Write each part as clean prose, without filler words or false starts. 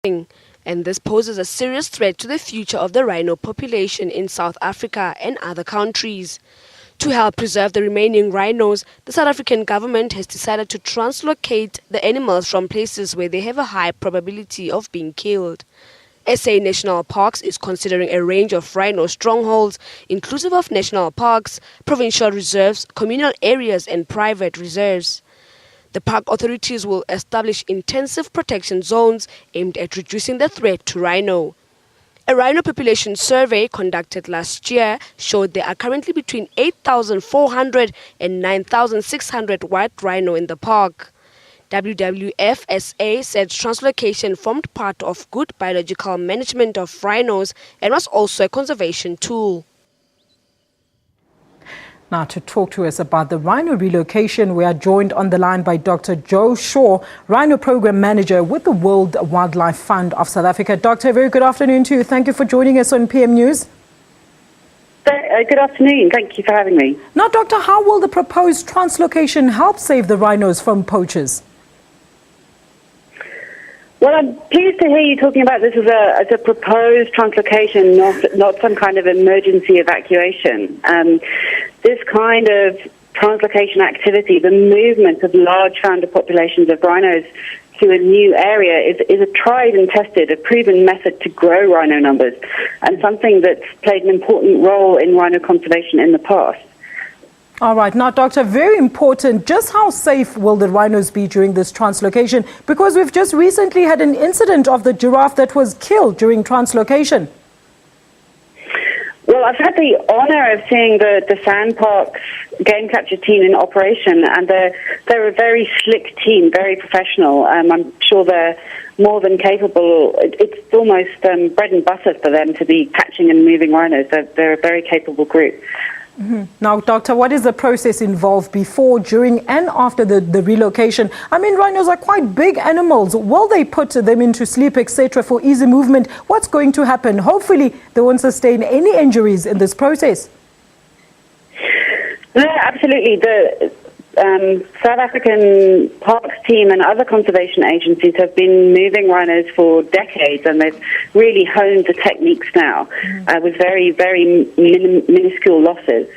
and this poses a serious threat to the future of the rhino population in South Africa and other countries. To help preserve the remaining rhinos, the South African government has decided to translocate the animals from places where they have a high probability of being killed. SA National Parks is considering a range of rhino strongholds, inclusive of national parks, provincial reserves, communal areas and private reserves. The park authorities will establish intensive protection zones aimed at reducing the threat to rhino. A rhino population survey conducted last year showed there are currently between 8,400 and 9,600 white rhino in the park. WWF-SA said translocation formed part of good biological management of rhinos and was also a conservation tool. Now, to talk to us about the rhino relocation, we are joined on the line by Dr. Joe Shaw, Rhino Program Manager with the World Wildlife Fund of South Africa. Doctor, very good afternoon to you. Thank you for joining us on PM News. Good afternoon. Thank you for having me. Now, Doctor, how will the proposed translocation help save the rhinos from poachers? Well, I'm pleased to hear you talking about this as a proposed translocation, not some kind of emergency evacuation. This kind of translocation activity, the movement of large founder populations of rhinos to a new area is a tried and tested, a proven method to grow rhino numbers, and something that's played an important role in rhino conservation in the past. All right. Now, Doctor, very important. Just how safe will the rhinos be during this translocation? Because we've just recently had an incident of the giraffe that was killed during translocation. Well, I've had the honour of seeing the Sandparks game capture team in operation, and they're a very slick team, very professional. I'm sure they're more than capable. It's almost bread and butter for them to be catching and moving rhinos. They're a very capable group. Mm-hmm. Now, Doctor, what is the process involved before, during and after the relocation? I mean, rhinos are quite big animals. Will they put them into sleep, etc., for easy movement? What's going to happen? Hopefully, they won't sustain any injuries in this process. No, absolutely. The South African Parks team and other conservation agencies have been moving rhinos for decades, and they've really honed the techniques now with very, very minuscule losses.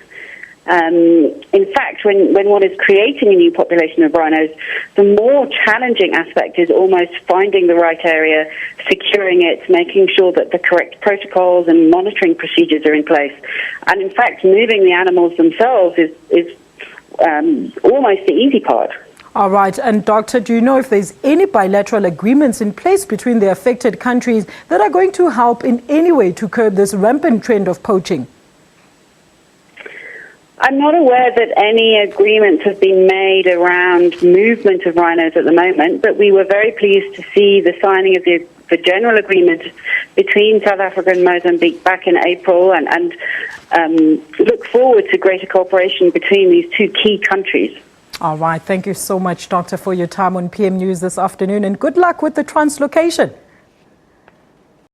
In fact, when one is creating a new population of rhinos, the more challenging aspect is almost finding the right area, securing it, making sure that the correct protocols and monitoring procedures are in place. And in fact, moving the animals themselves is almost the easy part. All right. And Doctor, do you know if there's any bilateral agreements in place between the affected countries that are going to help in any way to curb this rampant trend of poaching? I'm not aware that any agreements have been made around movement of rhinos at the moment, but we were very pleased to see the signing of the general agreement between South Africa and Mozambique back in April, and look forward to greater cooperation between these two key countries. All right. Thank you so much, Doctor, for your time on PM News this afternoon, and good luck with the translocation.